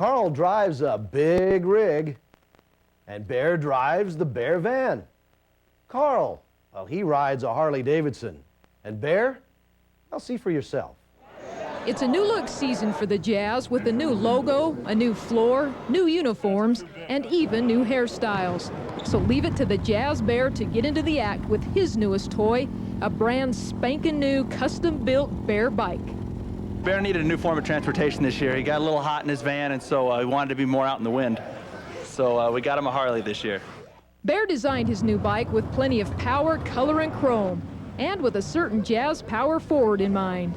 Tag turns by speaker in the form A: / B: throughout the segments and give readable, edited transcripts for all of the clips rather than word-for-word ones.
A: Carl drives a big rig, and Bear drives the Bear van. Carl, well, he rides a Harley Davidson. And Bear, well, see for yourself.
B: It's a new-look season for the Jazz with a new logo, a new floor, new uniforms, and even new hairstyles. So leave it to the Jazz Bear to get into the act with his newest toy, a brand spanking new custom-built Bear bike.
C: Bear needed a new form of transportation this year. He got a little hot in his van, and so he wanted to be more out in the wind. So we got him a Harley this year.
B: Bear designed his new bike with plenty of power, color, and chrome, and with a certain Jazz power forward in mind.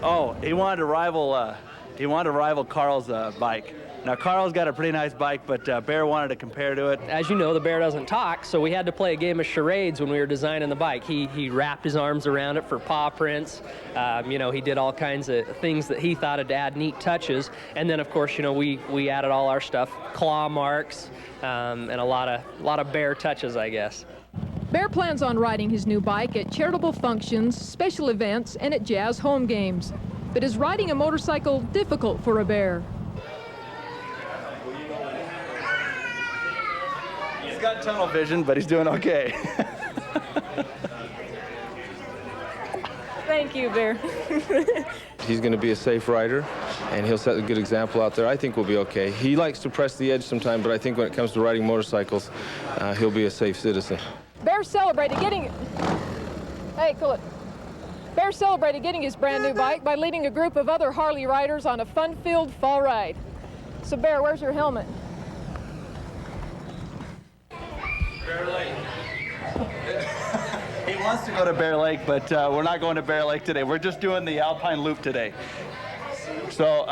C: Oh, he wanted to rival Carl's bike. Now, Carl's got a pretty nice bike, but Bear wanted to compare to it.
D: As you know, the Bear doesn't talk, so we had to play a game of charades when we were designing the bike. He wrapped his arms around it for paw prints. You know, he did all kinds of things that he thought would add neat touches. And then, of course, you know, we added all our stuff, claw marks, and a lot of Bear touches, I guess.
B: Bear plans on riding his new bike at charitable functions, special events, and at Jazz home games. But is riding a motorcycle difficult for a Bear?
C: He's got tunnel vision, but he's doing okay.
B: Thank you, Bear.
E: He's going to be a safe rider, and he'll set a good example out there. I think we'll be okay. He likes to press the edge sometimes, but I think when it comes to riding motorcycles, he'll be a safe citizen.
B: Bear celebrated getting... Hey, cool it. Bear celebrated getting his brand new bike by leading a group of other Harley riders on a fun-filled fall ride. So, Bear, where's your helmet?
C: Bear Lake. He wants to go to Bear Lake, but we're not going to Bear Lake today. We're just doing the Alpine Loop today. So,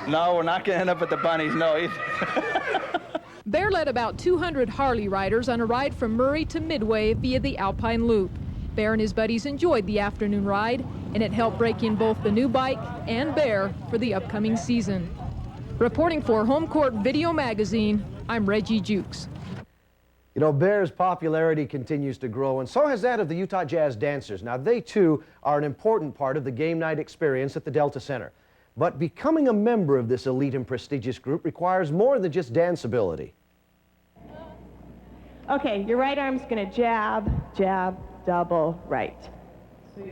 C: no, we're not going to end up at the bunnies, no.
B: Bear led about 200 Harley riders on a ride from Murray to Midway via the Alpine Loop. Bear and his buddies enjoyed the afternoon ride, and it helped break in both the new bike and Bear for the upcoming season. Reporting for Home Court Video Magazine, I'm Reggie Jukes.
A: You know, Bear's popularity continues to grow, and so has that of the Utah Jazz dancers. Now, they, too, are an important part of the game night experience at the Delta Center. But becoming a member of this elite and prestigious group requires more than just dance ability.
F: Okay, your right arm's going to jab, jab, double, right.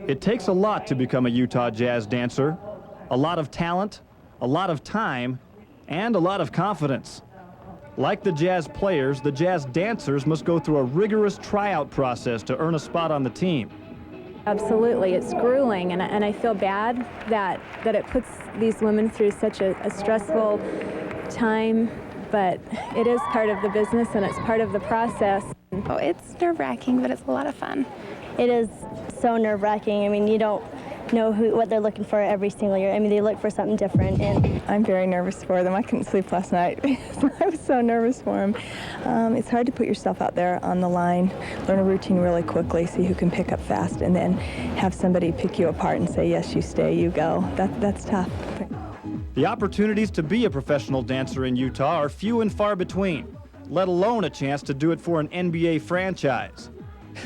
G: It takes a lot to become a Utah Jazz dancer. A lot of talent, a lot of time, and a lot of confidence. Like the Jazz players, the Jazz dancers must go through a rigorous tryout process to earn a spot on the team.
H: Absolutely, it's grueling, and I feel bad that it puts these women through such a stressful time, but it is part of the business and it's part of the process.
I: Oh, it's nerve-wracking, but it's a lot of fun.
J: It is so nerve-wracking. I mean, you don't know what they're looking for every single year. I mean, they look for something different. And
F: I'm very nervous for them. I couldn't sleep last night. I was so nervous for them. It's hard to put yourself out there on the line, learn a routine really quickly, see who can pick up fast, and then have somebody pick you apart and say, yes, you stay, you go. That's tough.
G: The opportunities to be a professional dancer in Utah are few and far between, let alone a chance to do it for an NBA franchise.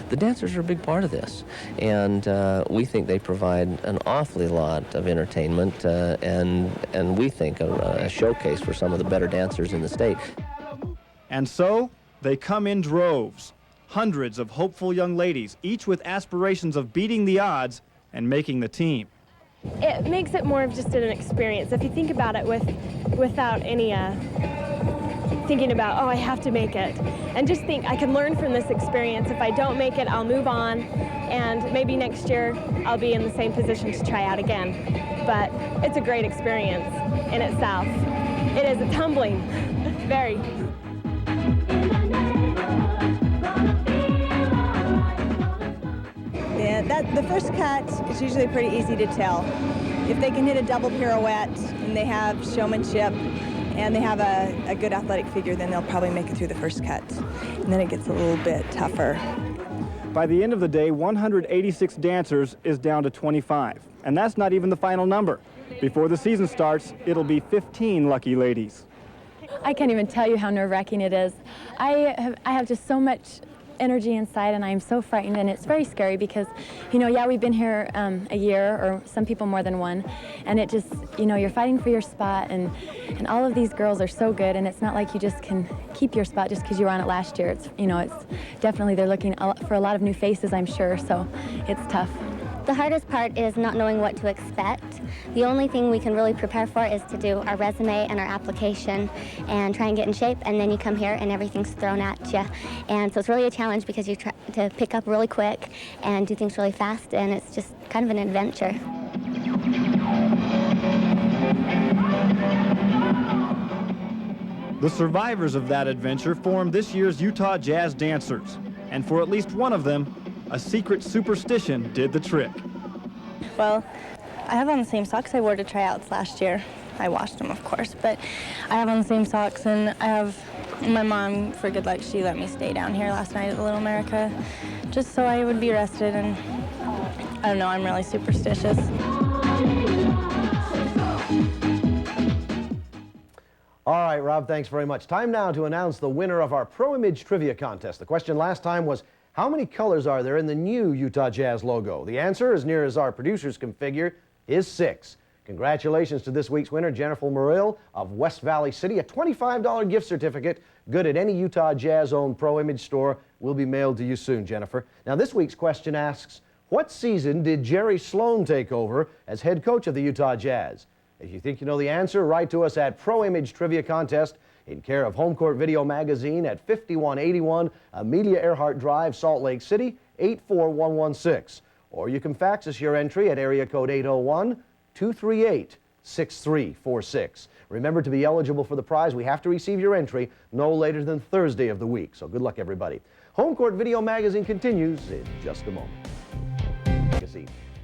K: The dancers are a big part of this, and we think they provide an awfully lot of entertainment and we think a showcase for some of the better dancers in the state.
G: And so, they come in droves. Hundreds of hopeful young ladies, each with aspirations of beating the odds and making the team.
F: It makes it more of just an experience. If you think about it without any thinking about, oh, I have to make it. And just think, I can learn from this experience. If I don't make it, I'll move on, and maybe next year I'll be in the same position to try out again. But it's a great experience in itself. It is a tumbling, very.
L: Yeah, the first cut is usually pretty easy to tell. If they can hit a double pirouette and they have showmanship, and they have a good athletic figure, then they'll probably make it through the first cut. And then it gets a little bit tougher.
G: By the end of the day, 186 dancers is down to 25. And that's not even the final number. Before the season starts, it'll be 15 lucky ladies.
H: I can't even tell you how nerve-wracking it is. I have just so much energy inside, and I'm so frightened, and it's very scary because, you know, yeah, we've been here a year, or some people more than one, and it just, you know, you're fighting for your spot, and all of these girls are so good, and it's not like you just can keep your spot just because you were on it last year. It's, you know, it's definitely, they're looking for a lot of new faces, I'm sure, so it's tough.
J: The hardest part is not knowing what to expect. The only thing we can really prepare for is to do our resume and our application and try and get in shape, and then you come here and everything's thrown at you. And so it's really a challenge because you try to pick up really quick and do things really fast, and it's just kind of an adventure.
G: The survivors of that adventure formed this year's Utah Jazz Dancers, and for at least one of them, a secret superstition did the trick.
L: Well, I have on the same socks I wore to tryouts last year. I washed them, of course, but I have on the same socks, and I have my mom, for good luck, she let me stay down here last night at the Little America just so I would be rested, and I don't know, I'm really superstitious.
A: All right, Rob, thanks very much. Time now to announce the winner of our Pro Image Trivia Contest. The question last time was, how many colors are there in the new Utah Jazz logo? The answer, as near as our producers can figure, is 6. Congratulations to this week's winner, Jennifer Murill of West Valley City. A $25 gift certificate, good at any Utah Jazz-owned Pro Image store, will be mailed to you soon, Jennifer. Now, this week's question asks, what season did Jerry Sloan take over as head coach of the Utah Jazz? If you think you know the answer, write to us at Pro Image Trivia Contest, in care of Home Court Video Magazine at 5181 Amelia Earhart Drive, Salt Lake City, 84116. Or you can fax us your entry at area code 801-238-6346. Remember, to be eligible for the prize, we have to receive your entry no later than Thursday of the week. So good luck, everybody. Home Court Video Magazine continues in just a moment.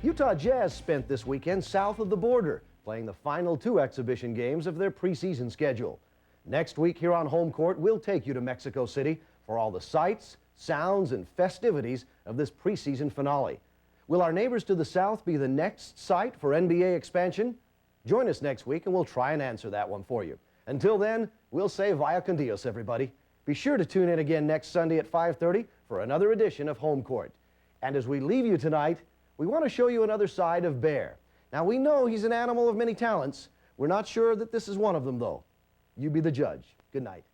A: Utah Jazz spent this weekend south of the border, playing the final 2 exhibition games of their preseason schedule. Next week here on Home Court, we'll take you to Mexico City for all the sights, sounds, and festivities of this preseason finale. Will our neighbors to the south be the next site for NBA expansion? Join us next week and we'll try and answer that one for you. Until then, we'll say vaya con Dios, everybody. Be sure to tune in again next Sunday at 5:30 for another edition of Home Court. And as we leave you tonight, we want to show you another side of Bear. Now, we know he's an animal of many talents. We're not sure that this is one of them, though. You be the judge. Good night.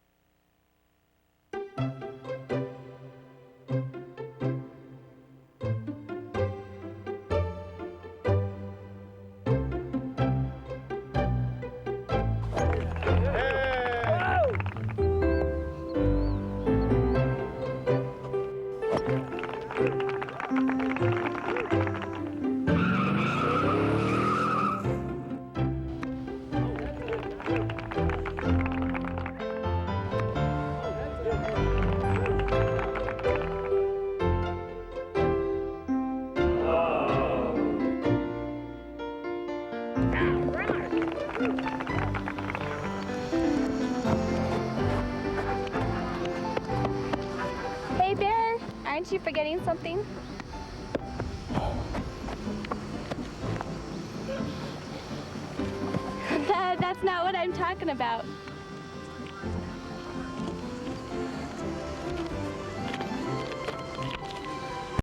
I: Hey, Bear, aren't you forgetting something? That's not what I'm talking about.